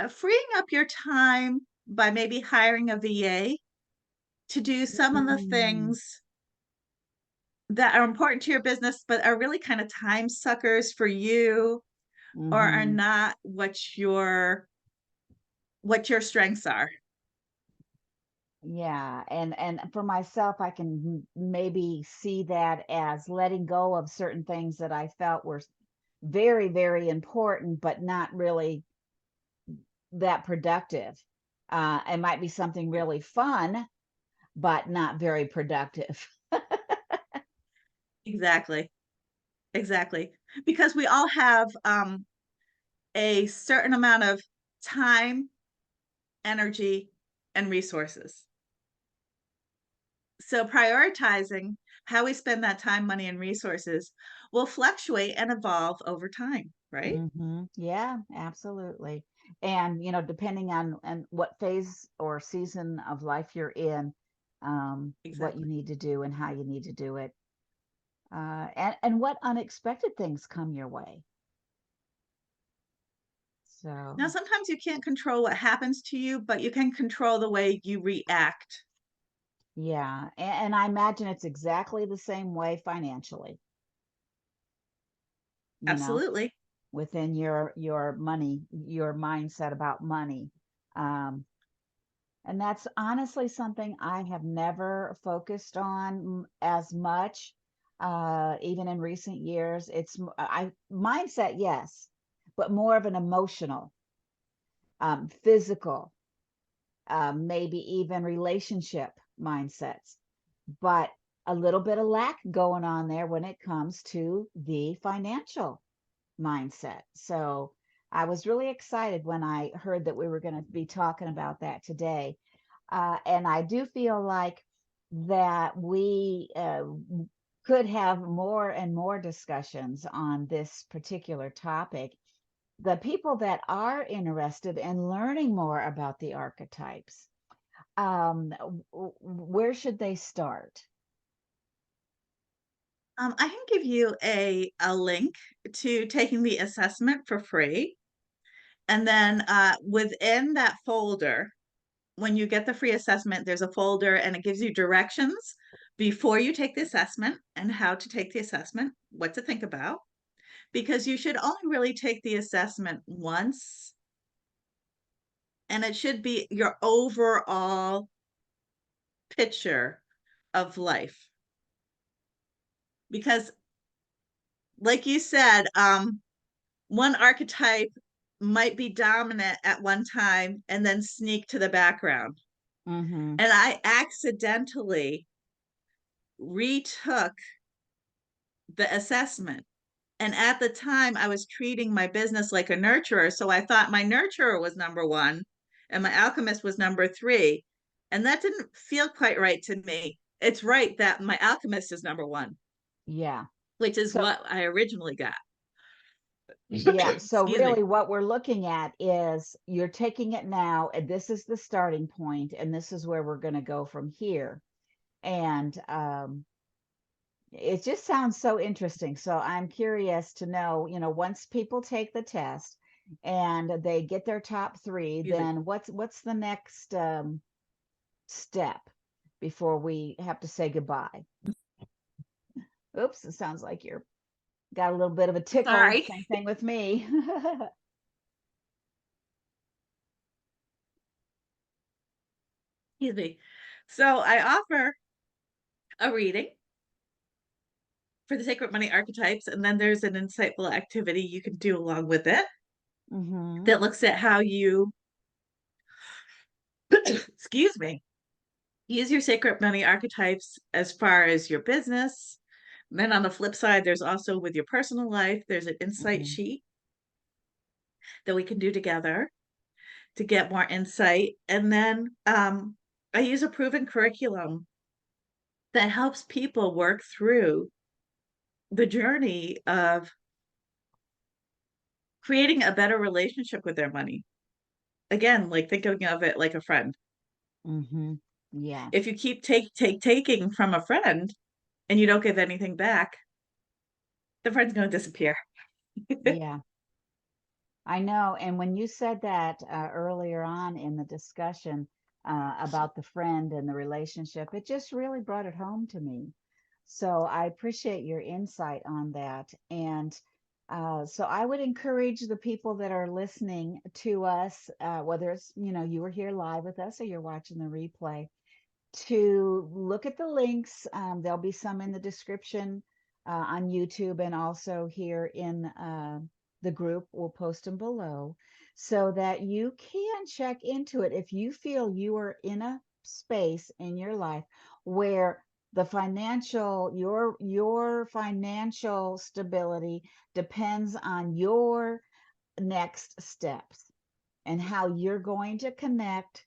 Freeing up your time by maybe hiring a VA to do some of the Mm. things that are important to your business, but are really kind of time suckers for you, or are Hmm. not what your strengths are. Yeah, and for myself, I can maybe see that as letting go of certain things that I felt were very, very important, but not really that productive. It might be something really fun, but not very productive. Exactly. Exactly. Because we all have a certain amount of time, energy, and resources. So prioritizing how we spend that time, money, and resources will fluctuate and evolve over time, right? Yeah, absolutely. And depending on what phase or season of life you're in, what you Exactly. need to do and how you need to do it, and what unexpected things come your way. Now, So, sometimes you can't control what happens to you, but you can control the way you react. yeah, and I imagine it's exactly the same way financially, you know, Absolutely. within your money, your mindset about money. Um, and that's honestly something I have never focused on as much, even in recent years. I mindset, yes, but more of an emotional, physical, maybe even relationship mindsets, but a little bit of lack going on there when it comes to the financial mindset. So I was really excited when I heard that we were going to be talking about that today. And I do feel like that we could have more and more discussions on this particular topic. The people that are interested in learning more about the archetypes, where should they start? I can give you a link to taking the assessment for free. And then within that folder, when you get the free assessment, there's a folder and it gives you directions before you take the assessment and how to take the assessment, what to think about, because you should only really take the assessment once, and it should be your overall picture of life. Because, like you said, one archetype might be dominant at one time and then sneak to the background. Mm-hmm. And I accidentally retook the assessment. And at the time, I was treating my business like a nurturer. So I thought my nurturer was number one and my alchemist was number three. And that didn't feel quite right to me. It's right that my alchemist is number one. Yeah. which is So what I originally got. yeah, so Excuse me. really what we're looking at is you're taking it now, and this is the starting point, and this is where we're going to go from here. And it just sounds so interesting. So I'm curious to know, once people take the test and they get their top three, Excuse me. then what's the next step before we have to say goodbye? Oops, it sounds like you're got a little bit of a tickle. Sorry. Same thing with me. Excuse me. So I offer a reading for the Sacred Money Archetypes, and then there's an insightful activity you can do along with it Hmm. that looks at how you, excuse me, use your Sacred Money Archetypes as far as your business. And then on the flip side, there's also with your personal life, there's an insight Hmm. sheet that we can do together to get more insight. And then I use a proven curriculum that helps people work through the journey of creating a better relationship with their money. Again, like thinking of it like a friend. Hmm. Yeah. If you keep taking from a friend and you don't give anything back, the friend's going to disappear. Yeah. I know. And when you said that earlier on in the discussion about the friend and the relationship, it just really brought it home to me. So I appreciate your insight on that. And so I would encourage the people that are listening to us, whether it's, you were here live with us or you're watching the replay, to look at the links. There'll be some in the description on YouTube and also here in the group. We'll post them below so that you can check into it if you feel you are in a space in your life where the financial your financial stability depends on your next steps and how you're going to connect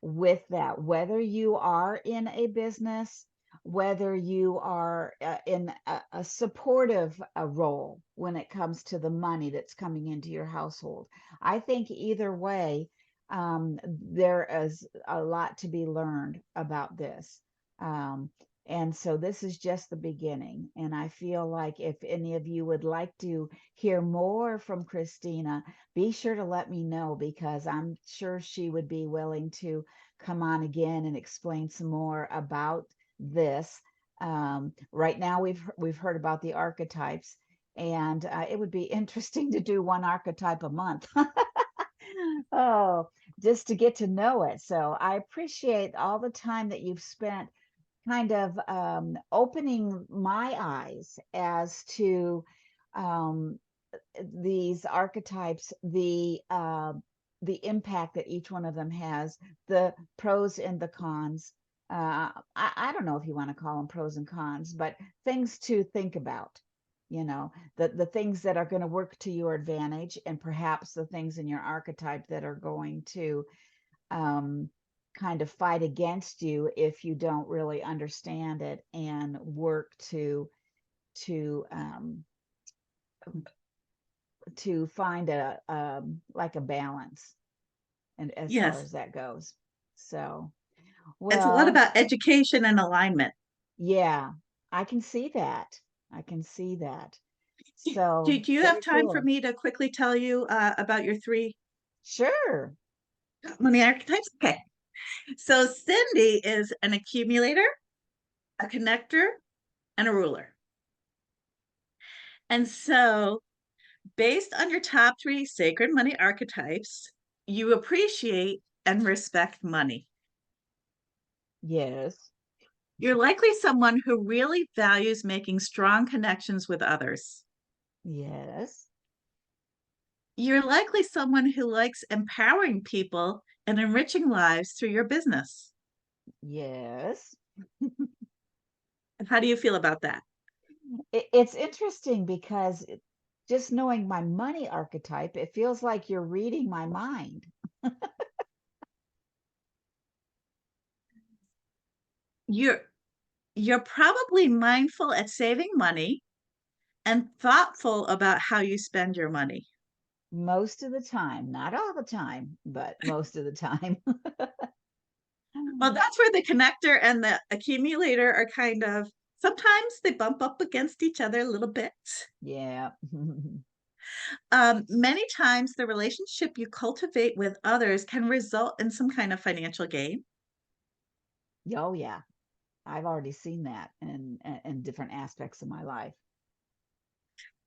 with that, whether you are in a business, whether you are in a supportive role when it comes to the money that's coming into your household. I think either way, there is a lot to be learned about this. Um, and so this is just the beginning. And I feel like if any of you would like to hear more from Christina, be sure to let me know because I'm sure she would be willing to come on again and explain some more about this. Right now, we've heard about the archetypes, and it would be interesting to do one archetype a month. Oh, just to get to know it. So I appreciate all the time that you've spent kind of opening my eyes as to um, these archetypes, the impact that each one of them has, the pros and the cons. I don't know if you want to call them pros and cons, but things to think about. The things that are going to work to your advantage, and perhaps the things in your archetype that are going to um, kind of fight against you if you don't really understand it and work to to find a like a balance and as far Yes, as that goes. So it's a lot well, about education and alignment. yeah, I can see that. I can see that. Do, So do you have very time for cool. me to quickly tell you about your three Sure. money archetypes? Okay. So Cindy is an accumulator, a connector, and a ruler. And so, based on your top three sacred money archetypes, you appreciate and respect money. Yes. You're likely someone who really values making strong connections with others. Yes. You're likely someone who likes empowering people and enriching lives through your business. Yes. How do you feel about that? It's interesting because just knowing my money archetype, it feels like you're reading my mind. You're You're probably mindful at saving money and thoughtful about how you spend your money. Most of the time, not all the time, but most of the time. Well, that's where the connector and the accumulator are kind of, sometimes they bump up against each other a little bit. Yeah. Many times the relationship you cultivate with others can result in some kind of financial gain. Oh, yeah. I've already seen that in different aspects of my life.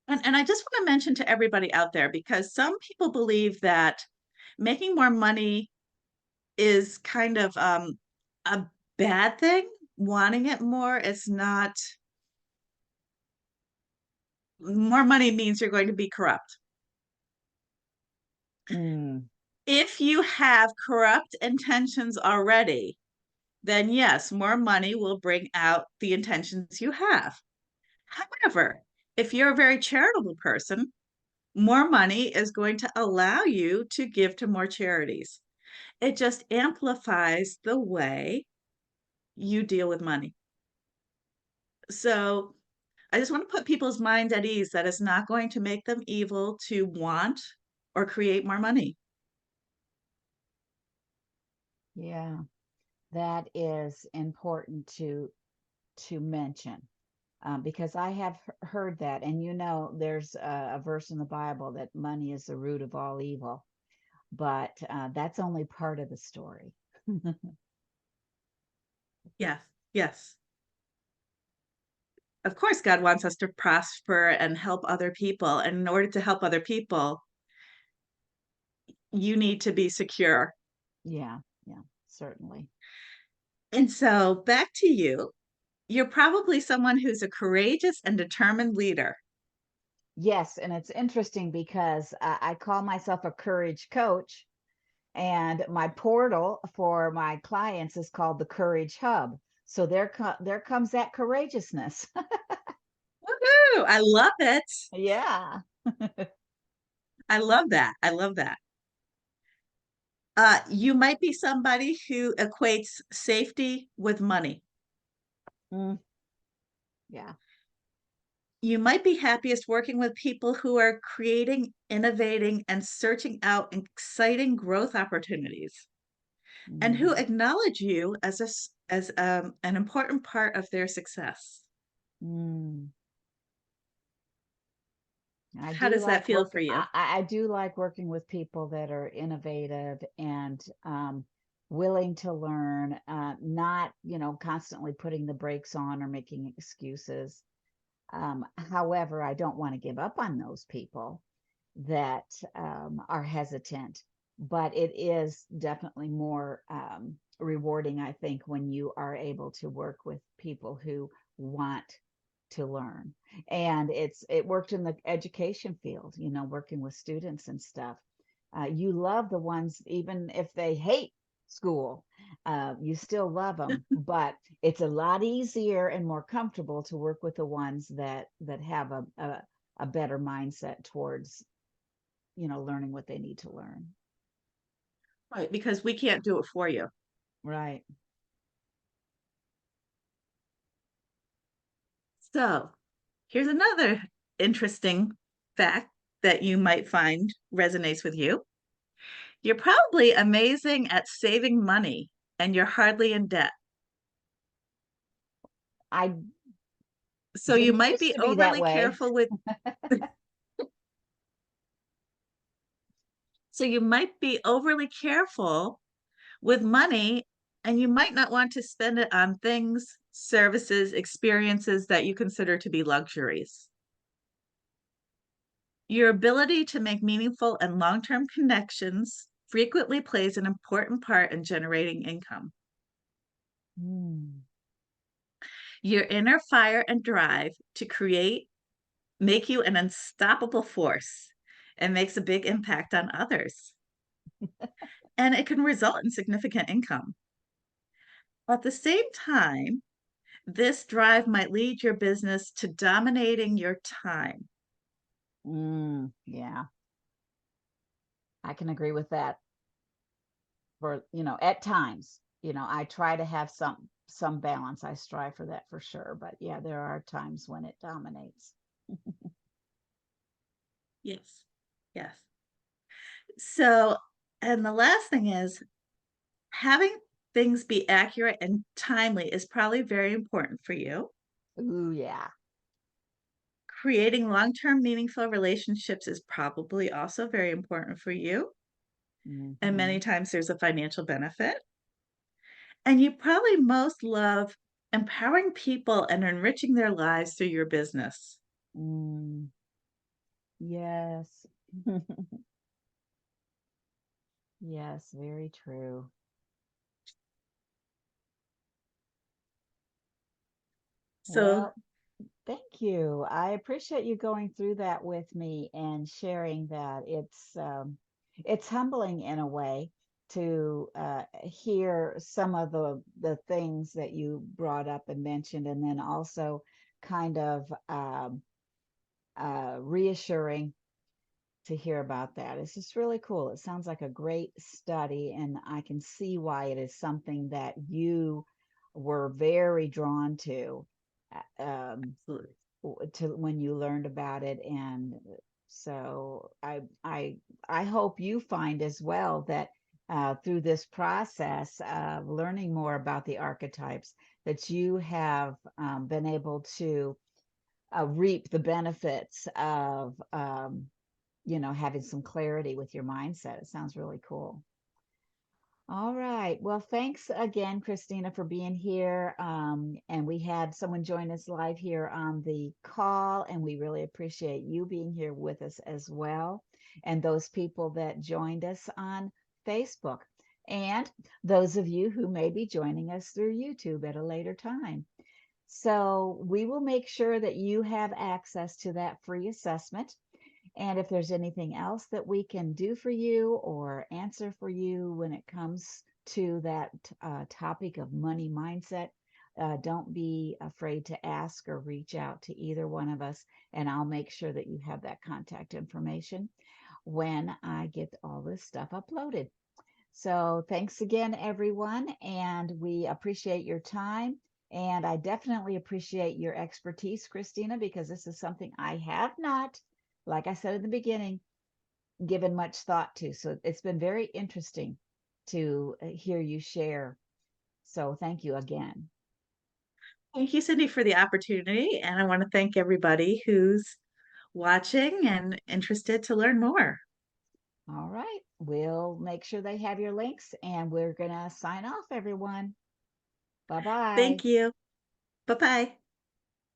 And I just want to mention to everybody out there, because some people believe that making more money is kind of a bad thing. Wanting it more is not, more money means you're going to be corrupt. Mm, If you have corrupt intentions already, then yes, more money will bring out the intentions you have. However, if you're a very charitable person, more money is going to allow you to give to more charities. It just amplifies the way you deal with money. So I just want to put people's minds at ease that it's not going to make them evil to want or create more money. yeah, that is important to mention. Because I have heard that, and there's a verse in the Bible that money is the root of all evil, but that's only part of the story. Yes, yes. Of course, God wants us to prosper and help other people. And in order to help other people, you need to be secure. Yeah, yeah, certainly. And so, back to you. You're probably someone who's a courageous and determined leader. Yes, and it's interesting because I call myself a courage coach, and my portal for my clients is called the Courage Hub. So there comes that courageousness. Woohoo! I love it. Yeah. I love that. I love that. You might be somebody who equates safety with money. Mm, yeah. You might be happiest working with people who are creating, innovating, and searching out exciting growth opportunities, and who Mm, acknowledge you as an important part of their success. mm. I How do does that like feel work. for you? I do like working with people that are innovative and willing to learn, not, constantly putting the brakes on or making excuses. However, I don't want to give up on those people that are hesitant, but it is definitely more rewarding, I think, when you are able to work with people who want to learn. And it worked in the education field, working with students and stuff. You love the ones, even if they hate school, you still love them, but it's a lot easier and more comfortable to work with the ones that have a better mindset towards learning what they need to learn. Right, because we can't do it for you. Right. So, here's another interesting fact that you might find resonates with you. You're probably amazing at saving money and you're hardly in debt. I So you didn't might used be to be that overly way. careful with so you might be overly careful with money, and you might not want to spend it on things, services, experiences that you consider to be luxuries. Your ability to make meaningful and long-term connections frequently plays an important part in generating income. Mm, Your inner fire and drive to create make you an unstoppable force and makes a big impact on others. And it can result in significant income. At the same time, this drive might lead your business to dominating your time. yeah, I can agree with that for, at times. I try to have some balance. I strive for that for sure. But yeah, there are times when it dominates. Yes. Yes. So, and the last thing is having things be accurate and timely is probably very important for you. Ooh, yeah. Creating long-term meaningful relationships is probably also very important for you. And many Hmm. times there's a financial benefit. And you probably most love empowering people and enriching their lives through your business. Mm, yes. Yes, very true. So, Well, thank you. I appreciate you going through that with me and sharing that. It's humbling in a way to hear some of the things that you brought up and mentioned, and then also kind of reassuring to hear about that. It's just really cool. It sounds like a great study, and I can see why it is something that you were very drawn to. absolutely. To when you learned about it, and so I hope you find as well that through this process of learning more about the archetypes, that you have been able to reap the benefits of having some clarity with your mindset. It sounds really cool. All right. Well, thanks again, Christina, for being here. And we had someone join us live here on the call, and we really appreciate you being here with us as well. And those people that joined us on Facebook, and those of you who may be joining us through YouTube at a later time. So we will make sure that you have access to that free assessment. And if there's anything else that we can do for you or answer for you when it comes to that topic of money mindset, don't be afraid to ask or reach out to either one of us. And I'll make sure that you have that contact information when I get all this stuff uploaded. So thanks again, everyone. And we appreciate your time. And I definitely appreciate your expertise, Christina, because this is something I have not, like I said in the beginning, given much thought to. So it's been very interesting to hear you share. So thank you again. Thank you, Cindy, for the opportunity. And I want to thank everybody who's watching and interested to learn more. All right. We'll make sure they have your links, and we're going to sign off, everyone. Bye bye. Thank you. Bye bye.